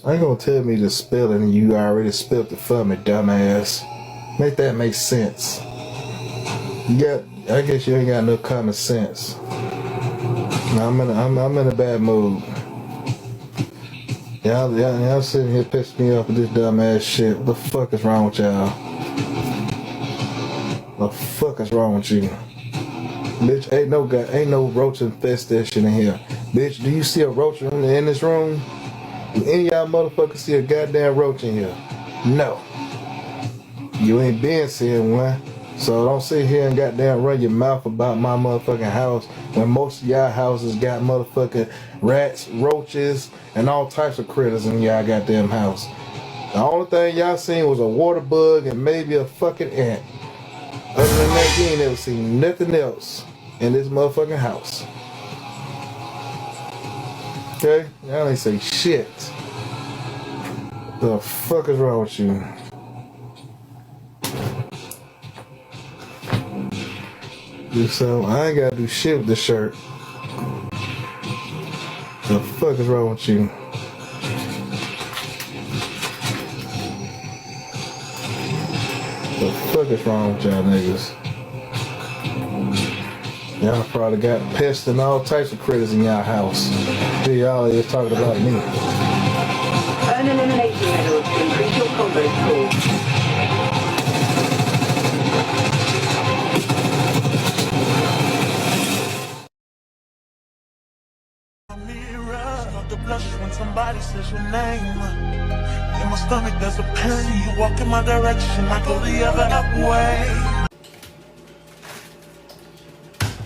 I ain't gonna tell me to spell it and you already spelled it for me, dumbass. Make that make sense. I guess you ain't got no common sense. I'm in a bad mood. Y'all sitting here pissing me off with this dumbass shit. What the fuck is wrong with y'all? What the fuck is wrong with you? Bitch, ain't no roach infestation in here. Bitch, do you see a roach in this room? Do any of y'all motherfuckers see a goddamn roach in here? No. You ain't been seeing one. So don't sit here and goddamn run your mouth about my motherfucking house when most of y'all houses got motherfucking rats, roaches, and all types of critters in y'all goddamn house. The only thing y'all seen was a water bug and maybe a fucking ant. Other than that, you ain't never seen nothing else in this motherfucking house. Okay? Y'all ain't say shit. The fuck is wrong with you? So I ain't gotta do shit with this shirt. The fuck is wrong with you? The fuck is wrong with y'all niggas? Y'all probably got pests and all types of critters in y'all house. Here y'all is talking about me. Earn an elimination medal to increase your combo score. The blush when somebody says your name. In my stomach there's a pain. You walk in my direction, I go the other way.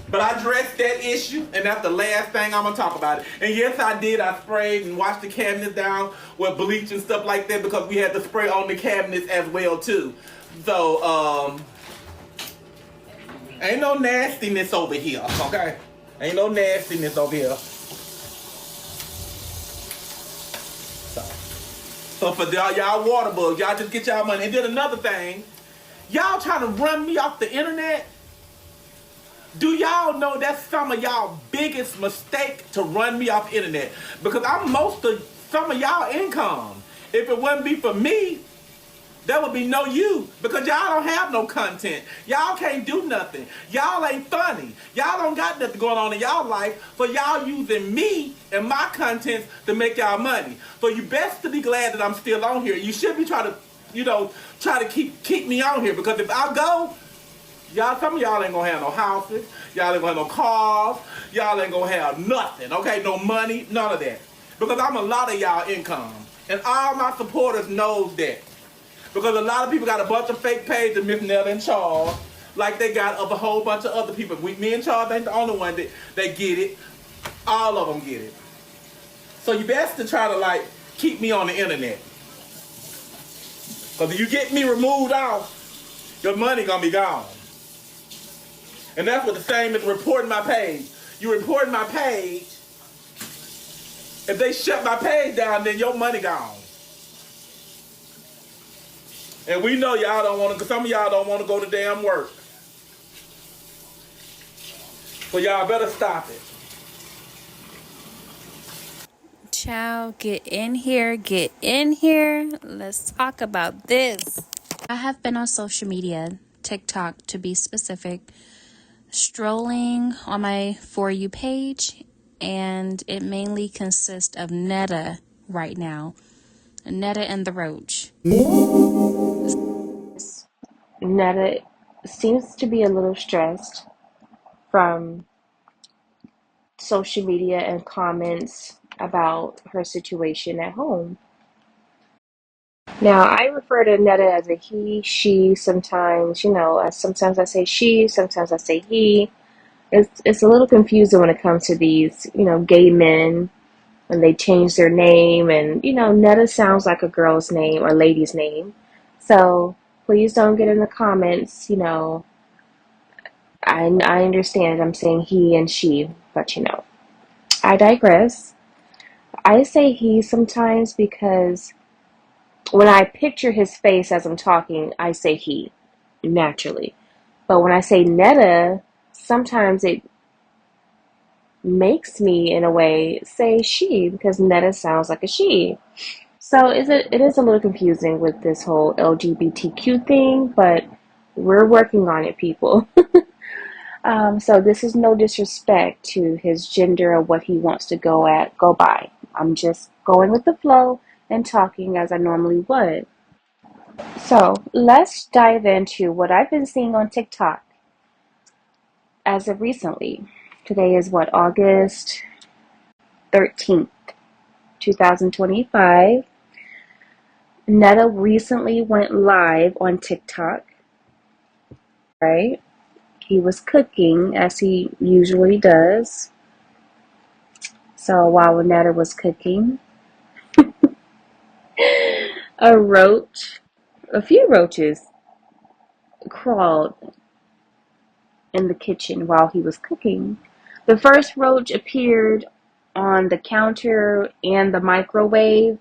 But I addressed that issue, and that's the last thing I'm gonna talk about it. And yes, I did. I sprayed and washed the cabinets down with bleach and stuff like that because we had to spray on the cabinets as well too. So ain't no nastiness over here, okay? Ain't no nastiness over here. So for y'all water bugs, y'all just get y'all money. And then another thing, y'all trying to run me off the internet? Do y'all know that's some of y'all biggest mistake to run me off the internet? Because I'm most of some of y'all income. If it wouldn't be for me, there would be no you. Because y'all don't have no content. Y'all can't do nothing. Y'all ain't funny. Y'all don't got nothing going on in y'all life. For y'all using me and my content to make y'all money. So you best to be glad that I'm still on here. You should be trying to keep me on here. Because if I go, some of y'all ain't gonna have no houses. Y'all ain't gonna have no cars. Y'all ain't gonna have nothing. Okay, no money, none of that. Because I'm a lot of y'all income. And all my supporters knows that. Because a lot of people got a bunch of fake pages of Miss Netta and Charles, like they got of a whole bunch of other people. Me and Charles ain't the only one that get it. All of them get it. So you best to try to keep me on the internet. Because if you get me removed off, your money gonna be gone. And that's what the same as reporting my page. You reporting my page, if they shut my page down, then your money gone. And we know y'all don't want to, because some of y'all don't want to go to damn work. So y'all better stop it. Child, get in here, get in here. Let's talk about this. I have been on social media, TikTok to be specific, strolling on my For You page, and it mainly consists of Netta right now. Netta and the Roach. Netta seems to be a little stressed from social media and comments about her situation at home. Now, I refer to Netta as a he, she, sometimes, sometimes I say she, sometimes I say he. It's a little confusing when it comes to these, gay men when they change their name. And, Netta sounds like a girl's name or lady's name. So please don't get in the comments, I understand I'm saying he and she, but I digress. I say he sometimes because when I picture his face as I'm talking, I say he, naturally. But when I say Netta, sometimes it makes me, in a way, say she, because Netta sounds like a she. So it is a little confusing with this whole LGBTQ thing, but we're working on it, people. So this is no disrespect to his gender or what he wants to go by. I'm just going with the flow and talking as I normally would. So let's dive into what I've been seeing on TikTok as of recently. Today is what, August 13th, 2025. Netta recently went live on TikTok, right? He was cooking as he usually does. So while Netta was cooking, a roach, a few roaches crawled in the kitchen while he was cooking. The first roach appeared on the counter and the microwave.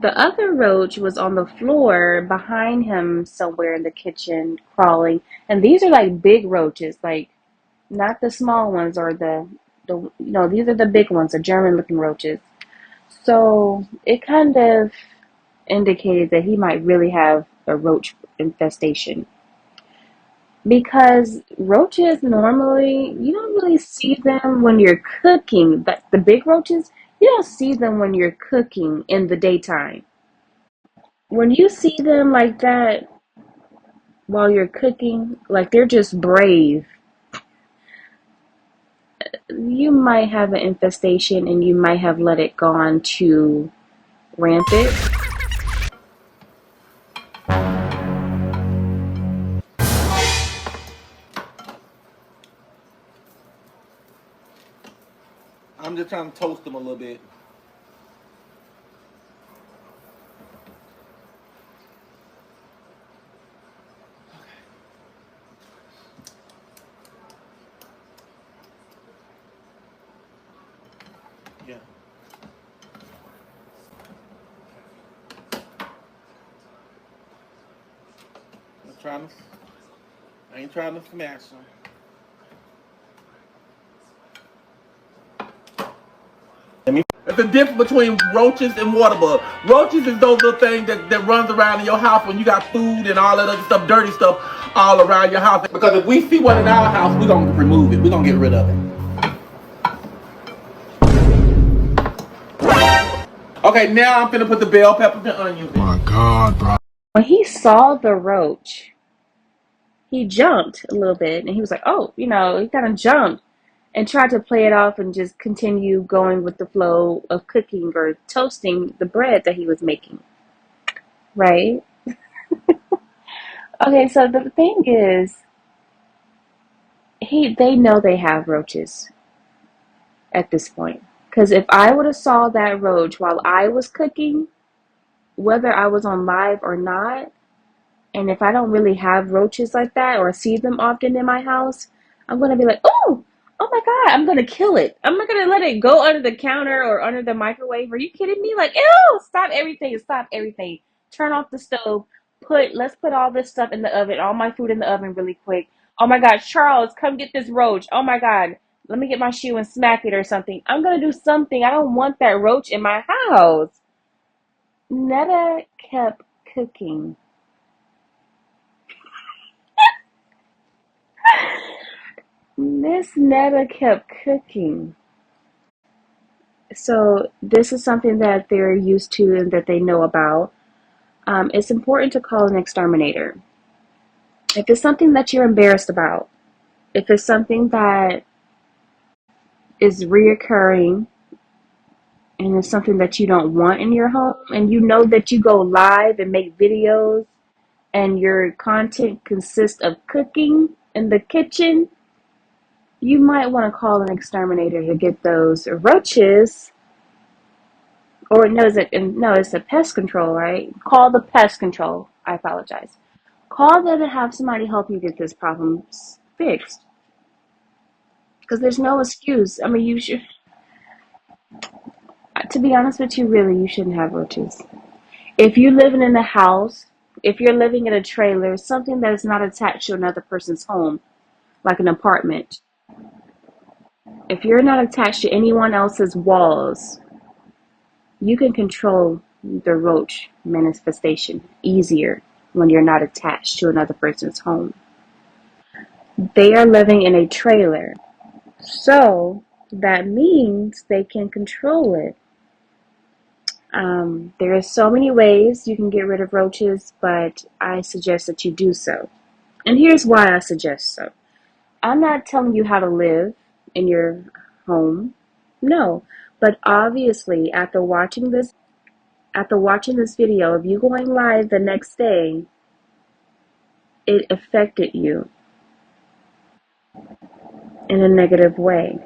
The other roach was on the floor behind him somewhere in the kitchen crawling. And these are like big roaches, like not the small ones or these are the big ones, the German looking roaches. So it kind of indicated that he might really have a roach infestation. Because roaches normally, you don't really see them when you're cooking. But the big roaches, you don't see them when you're cooking in the daytime. When you see them like that while you're cooking, like they're just brave, you might have an infestation and you might have let it gone too rampant. I'm just trying to toast them a little bit. Yeah. I ain't trying to smash them. There's the difference between roaches and water bugs. Roaches is those little things that runs around in your house when you got food and all that other stuff, dirty stuff all around your house. Because if we see one in our house, we're going to remove it. We're going to get rid of it. Okay, now I'm finna put the bell peppers and onions in. My God, bro. When he saw the roach, he jumped a little bit and he was like, oh, he kind of jumped and tried to play it off and just continue going with the flow of cooking or toasting the bread that he was making. Right? Okay, so the thing is, they know they have roaches at this point. Because if I would have saw that roach while I was cooking, whether I was on live or not, and if I don't really have roaches like that or see them often in my house, I'm going to be like, oh my God, I'm going to kill it. I'm not going to let it go under the counter or under the microwave. Are you kidding me? Like, ew, stop everything. Turn off the stove. Let's put all this stuff in the oven, all my food in the oven really quick. Oh my God, Charles, come get this roach. Oh my God, let me get my shoe and smack it or something. I'm going to do something. I don't want that roach in my house. Netta kept cooking. Miss Netta kept cooking. So this is something that they're used to and that they know about. It's important to call an exterminator. If it's something that you're embarrassed about, if it's something that is reoccurring and it's something that you don't want in your home, and you know that you go live and make videos and your content consists of cooking in the kitchen, you might want to call an exterminator to get those roaches. Or no, it's a pest control, right? Call the pest control. I apologize. Call them and have somebody help you get this problem fixed. Because there's no excuse. I mean, you should, to be honest with you, really, you shouldn't have roaches. If you're living in a house, if you're living in a trailer, something that is not attached to another person's home, like an apartment, if you're not attached to anyone else's walls, you can control the roach manifestation easier when you're not attached to another person's home. They are living in a trailer, so that means they can control it. There are so many ways you can get rid of roaches, but I suggest that you do so. And here's why I suggest so. I'm not telling you how to live in your home. No. But obviously, after watching this video of you going live the next day, it affected you in a negative way.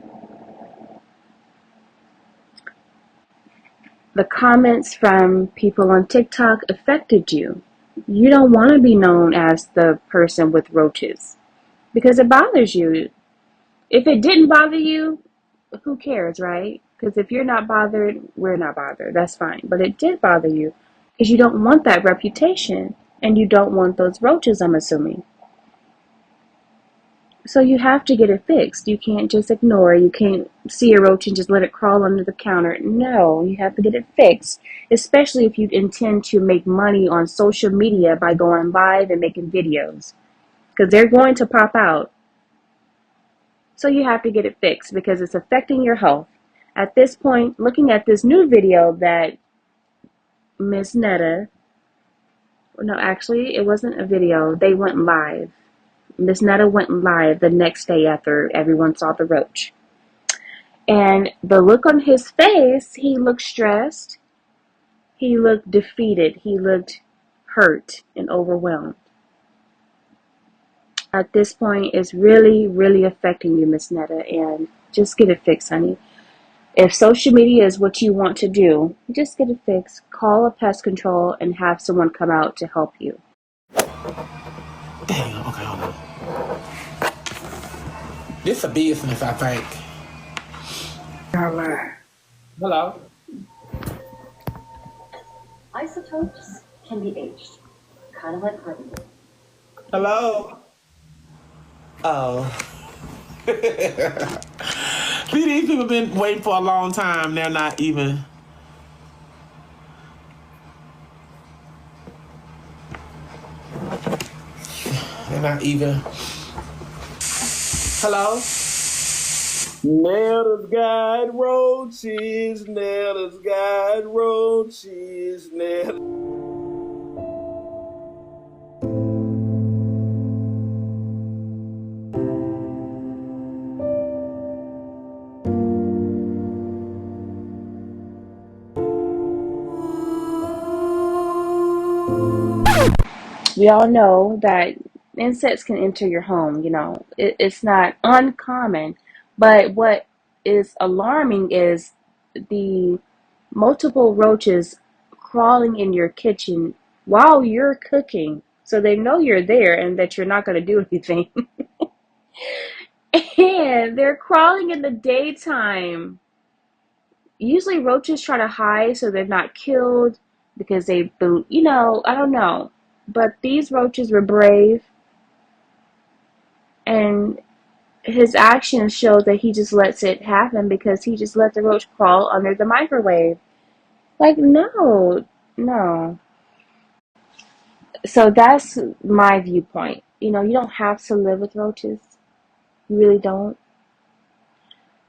The comments from people on TikTok affected you. You don't want to be known as the person with roaches because it bothers you. If it didn't bother you, who cares, right? Because if you're not bothered, we're not bothered. That's fine. But it did bother you because you don't want that reputation and you don't want those roaches, I'm assuming. So you have to get it fixed. You can't just ignore it. You can't see a roach and just let it crawl under the counter. No, you have to get it fixed, especially if you intend to make money on social media by going live and making videos, because they're going to pop out. So you have to get it fixed because it's affecting your health. At this point, looking at this new video that Miss Netta, no, actually, it wasn't a video. They went live. Miss Netta went live the next day after everyone saw the roach. And the look on his face, he looked stressed. He looked defeated. He looked hurt and overwhelmed. At this point, it's really, really affecting you, Miss Netta, and just get it fixed, honey. If social media is what you want to do, just get it fixed. Call a pest control and have someone come out to help you. Damn, okay, hold on. This a business, I think. Hello. Isotopes can be aged, kind of like carbon. Hello. Oh. See, these people been waiting for a long time. They're not even. They're not even. Hello? Netta's got roaches. Netta's got roaches. Netta. We all know that insects can enter your home, it's not uncommon. But what is alarming is the multiple roaches crawling in your kitchen while you're cooking. So they know you're there and that you're not going to do anything. And they're crawling in the daytime. Usually roaches try to hide so they're not killed because I don't know. But these roaches were brave, and his actions show that he just lets it happen because he just let the roach crawl under the microwave. Like, no. So that's my viewpoint. You don't have to live with roaches. You really don't.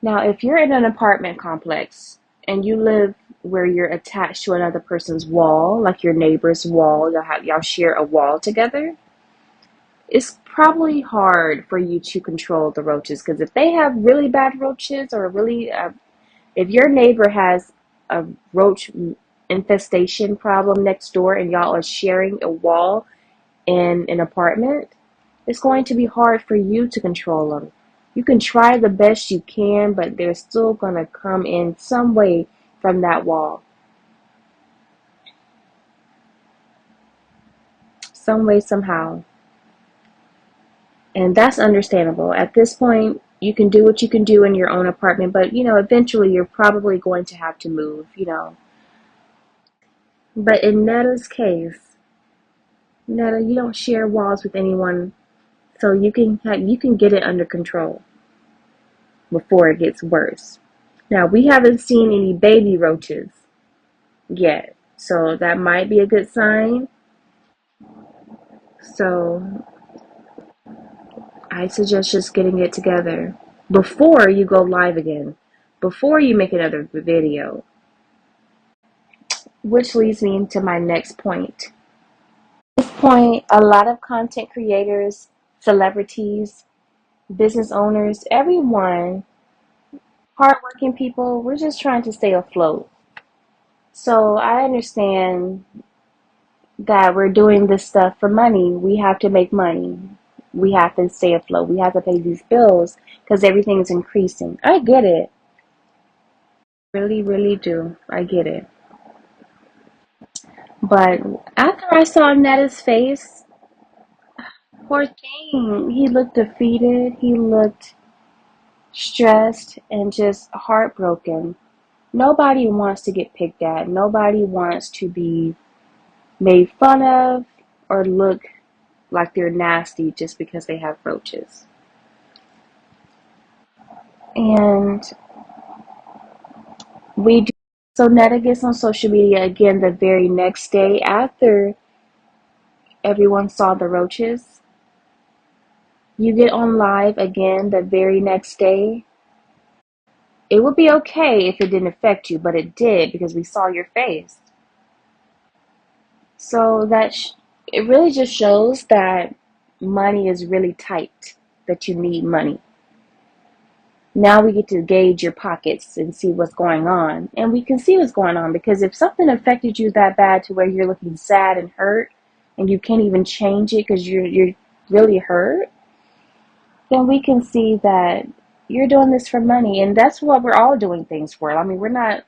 Now, if you're in an apartment complex and you live where you're attached to another person's wall, like your neighbor's wall, y'all share a wall together, it's probably hard for you to control the roaches, because if they have really bad roaches, or if your neighbor has a roach infestation problem next door and y'all are sharing a wall in an apartment, it's going to be hard for you to control them. You can try the best you can, but they're still going to come in some way from that wall. Some way, somehow. And that's understandable. At this point, you can do what you can do in your own apartment, but, eventually you're probably going to have to move, But in Netta's case, Netta, you don't share walls with anyone, so you can get it under control before it gets worse. Now, we haven't seen any baby roaches yet, So that might be a good sign. So I suggest just getting it together before you go live again, before you make another video. Which leads me to my next point. At this point, a lot of content creators, celebrities, business owners, everyone, hardworking people, we're just trying to stay afloat. So I understand that we're doing this stuff for money. We have to make money. We have to stay afloat. We have to pay these bills because everything is increasing. I get it. Really, really do. I get it. But after I saw Netta's face, poor thing, he looked defeated. He looked stressed and just heartbroken. Nobody wants to get picked at. Nobody wants to be made fun of or look like they're nasty just because they have roaches. And we do. So Netta gets on social media again the very next day after everyone saw the roaches. You get on live again the very next day. It would be okay if it didn't affect you, but it did because we saw your face. So it really just shows that money is really tight, that you need money. Now we get to gauge your pockets and see what's going on. And we can see what's going on because if something affected you that bad to where you're looking sad and hurt and you can't even change it because you're really hurt, then we can see that you're doing this for money. And that's what we're all doing things for. I mean, we're not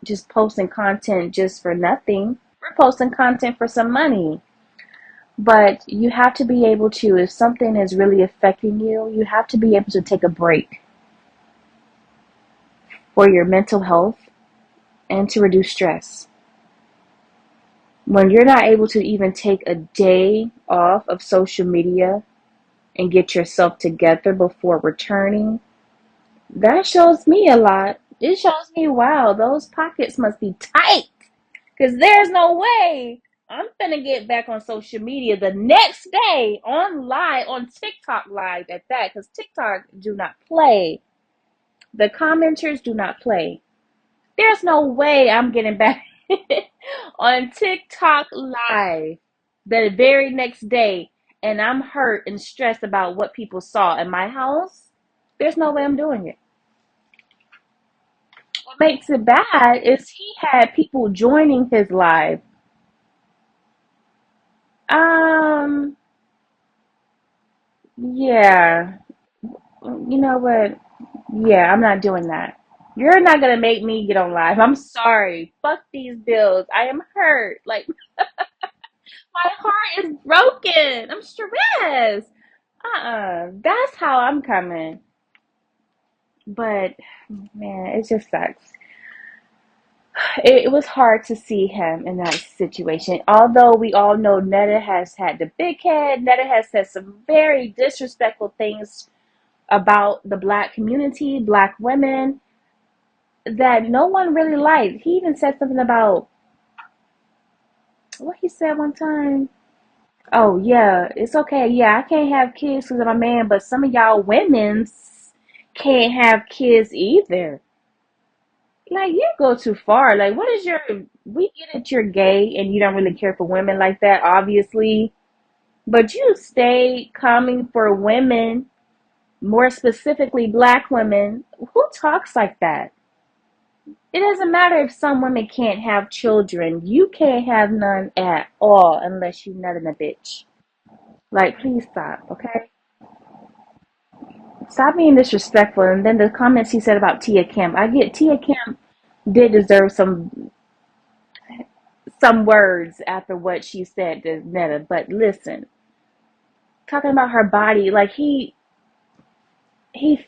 just posting content just for nothing. We're posting content for some money. But you have to be able to, if something is really affecting you, you have to be able to take a break for your mental health and to reduce stress. When you're not able to even take a day off of social media and get yourself together before returning, that shows me a lot. It shows me, wow, those pockets must be tight. Because there's no way I'm gonna get back on social media the next day on live, on TikTok live at that. Because TikTok do not play. The commenters do not play. There's no way I'm getting back on TikTok live the very next day and I'm hurt and stressed about what people saw in my house. There's no way I'm doing it. What makes it bad is he had people joining his live. Um, yeah. You know what? Yeah, I'm not doing that. You're not gonna make me get on live. I'm sorry. Fuck these bills. I am hurt. Like, my heart is broken. I'm stressed. That's how I'm coming. But man, it just sucks. It was hard to see him in that situation. Although we all know Netta has had the big head, Netta has said some very disrespectful things about the black community, black women, that no one really liked. He even said something about what he said one time. Oh yeah, it's okay. Yeah, I can't have kids because I'm a man, but some of y'all women's can't have kids either. Like, you go too far. Like, what is your? We get it, you're gay and you don't really care for women like that, obviously. But you stay coming for women, more specifically black women. Who talks like that? It doesn't matter if some women can't have children. You can't have none at all unless you nut in a bitch. Like, please stop, okay? Stop being disrespectful. And then the comments he said about Tia Kemp. I get Tia Kemp did deserve some words after what she said to Netta. But listen, talking about her body, like he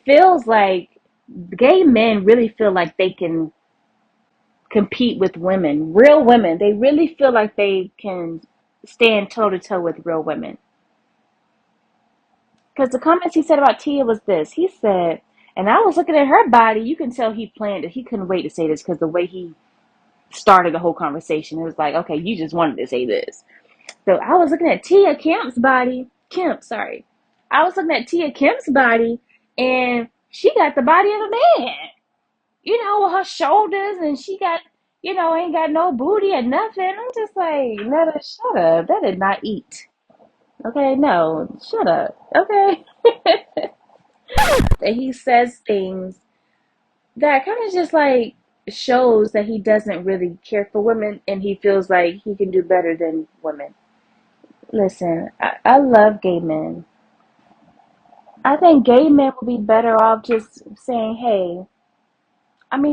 feels like gay men really feel like they can compete with women, real women. They really feel like they can stand toe to toe with real women. Because the comments he said about Tia was this. He said, and I was looking at her body. You can tell he planned it. He couldn't wait to say this because the way he started the whole conversation. It was like, okay, you just wanted to say this. So I was looking at Tia Kemp's body. Sorry. I was looking at Tia Kemp's body, and she got the body of a man. With her shoulders, and she got, ain't got no booty or nothing. I'm just like, Netta, shut up. That did not eat. Okay, no, shut up. Okay. And he says things that kind of just like shows that he doesn't really care for women, and he feels like he can do better than women. Listen, I love gay men. I think gay men will be better off just saying, hey,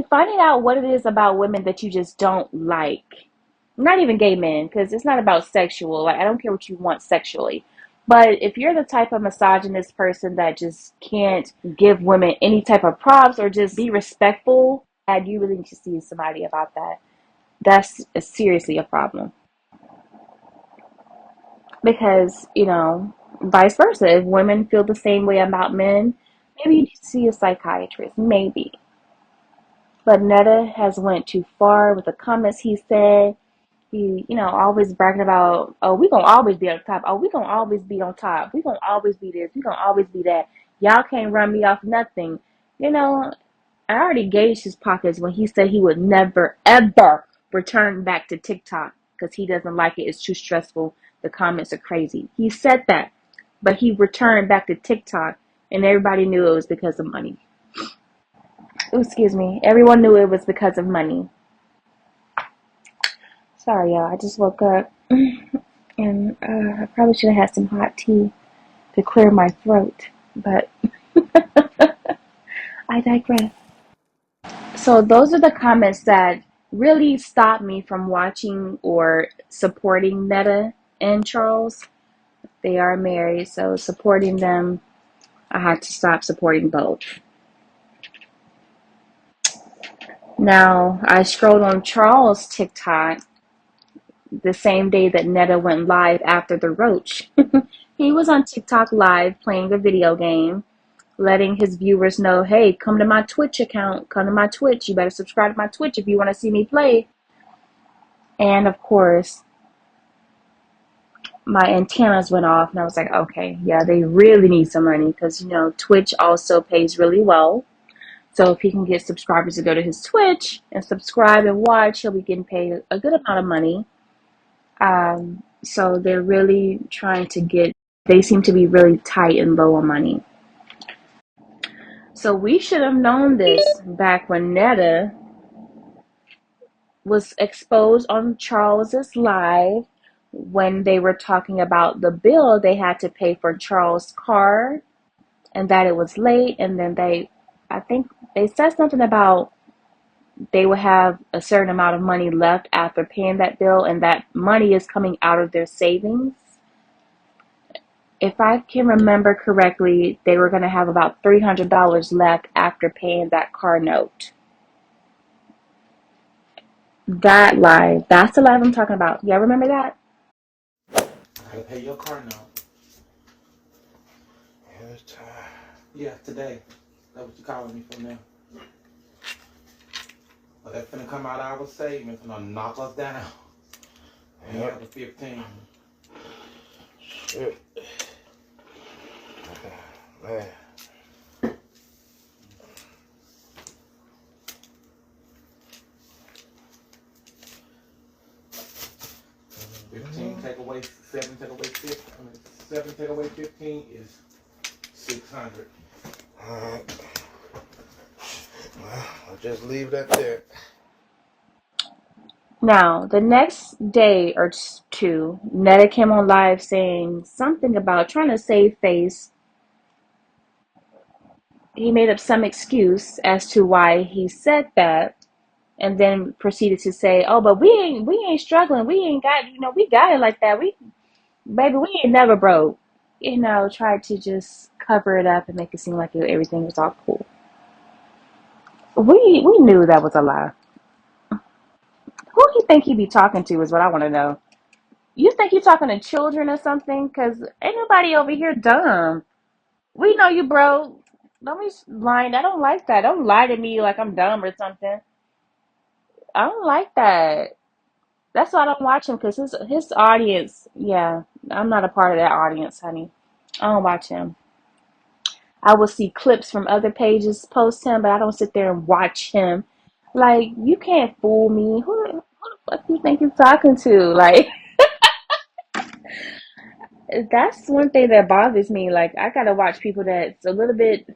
finding out what it is about women that you just don't like. Not even gay men, because it's not about sexual. Like, I don't care what you want sexually. But if you're the type of misogynist person that just can't give women any type of props or just be respectful, and you really need to see somebody about that. That's seriously a problem. Because, vice versa, if women feel the same way about men, maybe you need to see a psychiatrist. Maybe. But Netta has went too far with the comments he said. He, always bragging about, oh, we gonna always be on top. Oh, we gonna always be on top. We gonna always be this. We gonna always be that. Y'all can't run me off nothing. I already gauged his pockets when he said he would never, ever return back to TikTok because he doesn't like it. It's too stressful. The comments are crazy. He said that, but he returned back to TikTok, and everybody knew it was because of money. Oh, excuse me. Everyone knew it was because of money. Sorry, y'all. I just woke up, and I probably should have had some hot tea to clear my throat, but I digress. So those are the comments that really stopped me from watching or supporting Netta and Charles. They are married, so supporting them, I had to stop supporting both. Now, I scrolled on Charles' TikTok the same day that Netta went live after the roach. He was on TikTok live playing a video game, letting his viewers know, hey, come to my Twitch account, come to my Twitch. You better subscribe to my Twitch if you want to see me play. And of course, my antennas went off, and I was like, okay, yeah, they really need some money because, Twitch also pays really well. So if he can get subscribers to go to his Twitch and subscribe and watch, he'll be getting paid a good amount of money. So they're really trying to they seem to be really tight and low on money. So we should have known this back when Netta was exposed on Charles's live when they were talking about the bill they had to pay for Charles' car and that it was late. And then I think they said something about they would have a certain amount of money left after paying that bill, and that money is coming out of their savings. If I can remember correctly, they were going to have about $300 left after paying that car note. That live, that's the live I'm talking about. Y'all remember that? I gotta pay your car note. Yeah, today. That's what you calling me for now. But that's finna come out of our savings, finna knock us down. And yep. The 15. Shit. Man. 15 take away 7 take away 15. 7 take away 15 is 600. Alright. Well, I'll just leave that there. Now, the next day or two, Netta came on live saying something about trying to save face. He made up some excuse as to why he said that, and then proceeded to say, "Oh, but we ain't struggling. We ain't got, we got it like that. We ain't never broke." Tried to just cover it up and make it seem like everything was all cool. We knew that was a lie. Who do you think he be talking to is what I want to know. You think you talking to children or something? Because ain't nobody over here dumb. We know you broke. Don't be lying. I don't like that. Don't lie to me like I'm dumb or something. I don't like that. That's why I don't watch him because his audience, yeah, I'm not a part of that audience, honey. I don't watch him. I will see clips from other pages post him, but I don't sit there and watch him. Like, you can't fool me. Who the fuck you think you're talking to? Like, that's one thing that bothers me. Like, I gotta watch people that has a little bit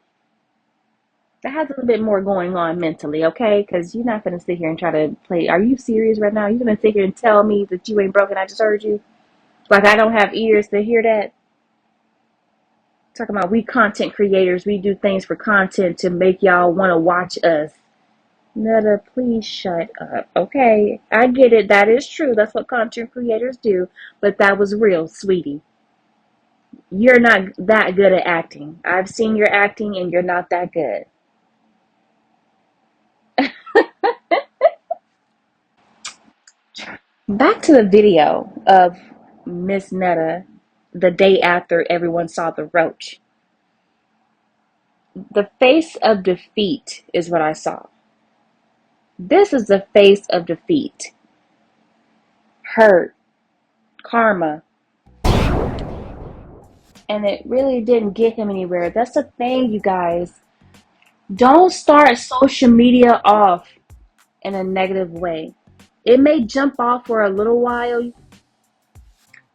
more going on mentally, okay? Because you're not gonna sit here and try to play. Are you serious right now? You're gonna sit here and tell me that you ain't broken? I just heard you. Like, I don't have ears to hear that. Talking about we content creators, we do things for content to make y'all want to watch us. Netta, please shut up. Okay, I get it. That is true. That's what content creators do. But that was real, sweetie. You're not that good at acting. I've seen your acting and you're not that good. Back to the video of Miss Netta the day after everyone saw the roach. The face of defeat is what I saw. This is the face of defeat. Hurt, karma, and it really didn't get him anywhere. That's the thing, you guys. Don't start social media off in a negative way. It may jump off for a little while,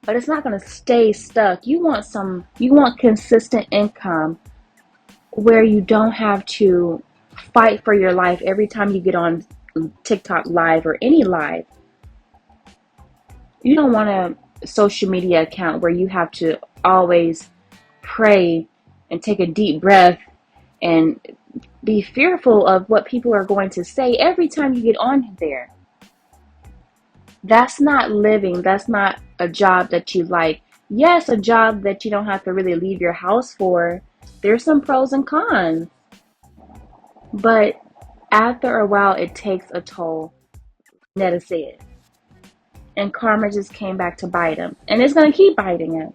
but it's not going to stay stuck. You want consistent income where you don't have to fight for your life every time you get on TikTok live or any live. You don't want a social media account where you have to always pray and take a deep breath and be fearful of what people are going to say every time you get on there. That's not living. That's not a job that you like. Yes, a job that you don't have to really leave your house for. There's some pros and cons. But after a while, it takes a toll. Netta said. And karma just came back to bite him. And it's going to keep biting him.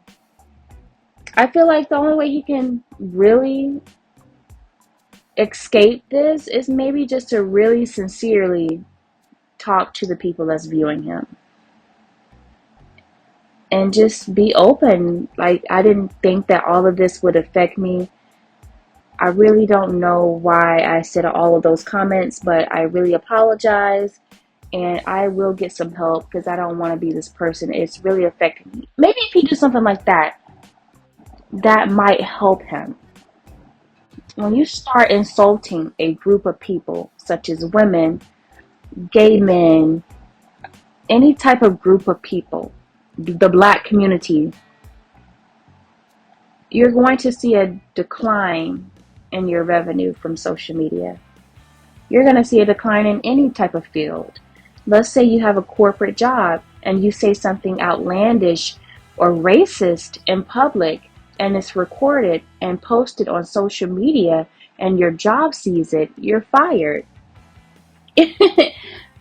I feel like the only way he can really escape this is maybe just to really sincerely talk to the people that's viewing him. And just be open. Like, I didn't think that all of this would affect me. I really don't know why I said all of those comments, but I really apologize. And I will get some help because I don't want to be this person. It's really affecting me. Maybe if he do something like that, that might help him. When you start insulting a group of people, such as women, gay men, any type of group of people, the black community, you're going to see a decline in your revenue from social media. You're going to see a decline in any type of field. Let's say you have a corporate job and you say something outlandish or racist in public and it's recorded and posted on social media and your job sees it, you're fired.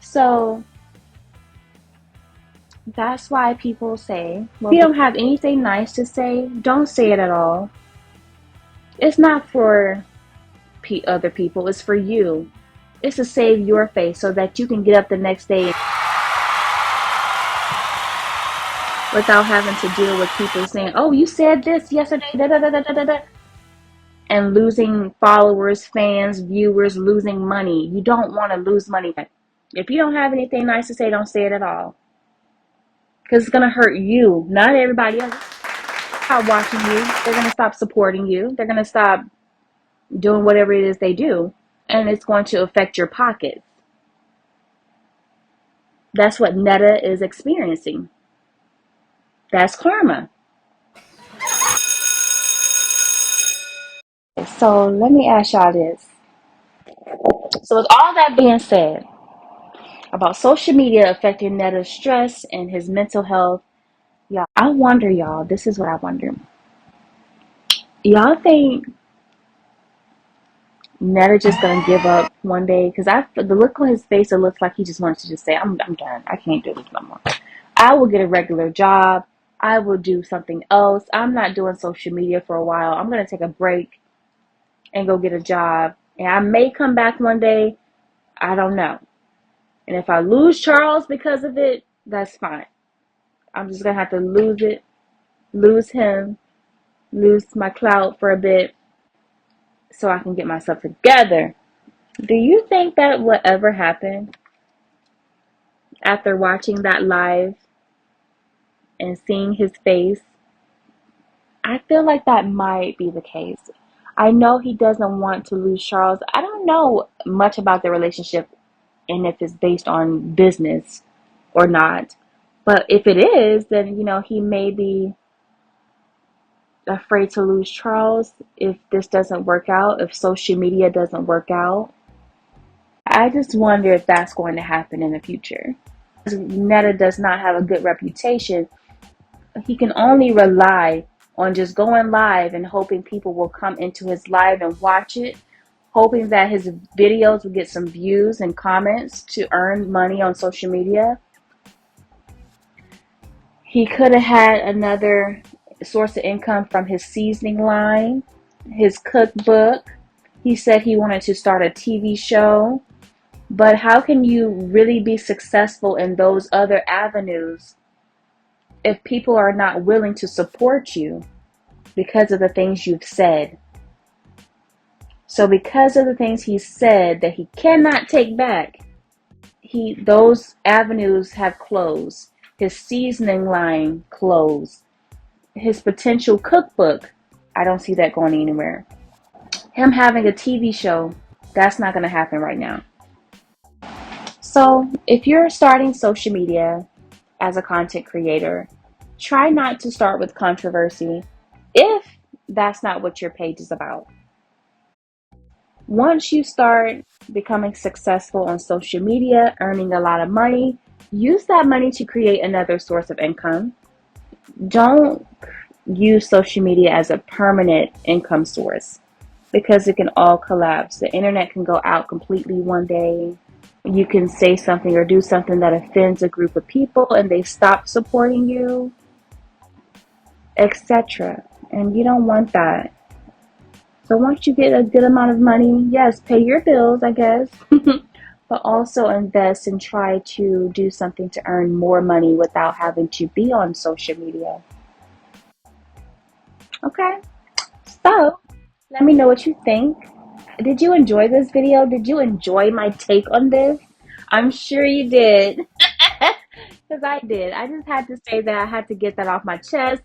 So that's why people say, well, if you don't have anything nice to say, don't say it at all. It's not for other people, it's for you. It's to save your face so that you can get up the next day without having to deal with people saying, oh, you said this yesterday, da da da da da da, and losing followers, fans, viewers, losing money. You don't want to lose money. If you don't have anything nice to say, don't say it at all. Because it's going to hurt you, not everybody else. Stop watching you. They're going to stop supporting you. They're going to stop doing whatever it is they do. And it's going to affect your pockets. That's what Netta is experiencing. That's karma. So let me ask y'all this. So with all that being said about social media affecting Netta's stress and his mental health, y'all, I wonder, y'all, this is what I wonder. Y'all think Netta just gonna give up one day? Because the look on his face, it looks like he just wants to just say, I'm done. I can't do this no more. I will get a regular job. I will do something else. I'm not doing social media for a while. I'm gonna take a break and go get a job. And I may come back one day. I don't know. And if I lose Charles because of it, that's fine. I'm just going to have to lose him, lose my clout for a bit so I can get myself together. Do you think that would ever happen after watching that live and seeing his face? I feel like that might be the case. I know he doesn't want to lose Charles. I don't know much about the relationship and if it's based on business or not. But if it is, then, he may be afraid to lose Charles if this doesn't work out, if social media doesn't work out. I just wonder if that's going to happen in the future. Netta does not have a good reputation. He can only rely on just going live and hoping people will come into his live and watch it, hoping that his videos will get some views and comments to earn money on social media. He could have had another source of income from his seasoning line, his cookbook. He said he wanted to start a TV show. But how can you really be successful in those other avenues if people are not willing to support you because of the things you've said? So because of the things he said that he cannot take back, those avenues have closed. His seasoning line closed. His potential cookbook, I don't see that going anywhere. Him having a TV show, that's not going to happen right now. So if you're starting social media as a content creator, try not to start with controversy if that's not what your page is about. Once you start becoming successful on social media, earning a lot of money, use that money to create another source of income. Don't use social media as a permanent income source because it can all collapse. The internet can go out completely one day. You can say something or do something that offends a group of people and they stop supporting you, etc. And you don't want that. So once you get a good amount of money, yes, pay your bills, I guess, but also invest and try to do something to earn more money without having to be on social media. Okay, so let me know what you think. Did you enjoy this video? Did you enjoy my take on this? I'm sure you did. Because I did. I just had to say that. I had to get that off my chest.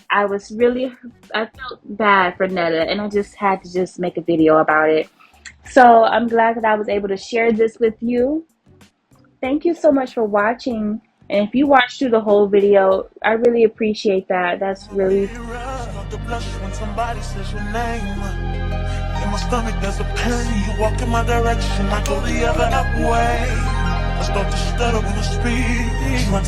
I felt bad for Netta, and I just had to just make a video about it. So I'm glad that I was able to share this with you. Thank you so much for watching. And if you watched through the whole video, I really appreciate that. That's really... The blush when somebody says your name. In my stomach there's a pain. You walk in my direction, I go the other way. I start to stutter when I speak.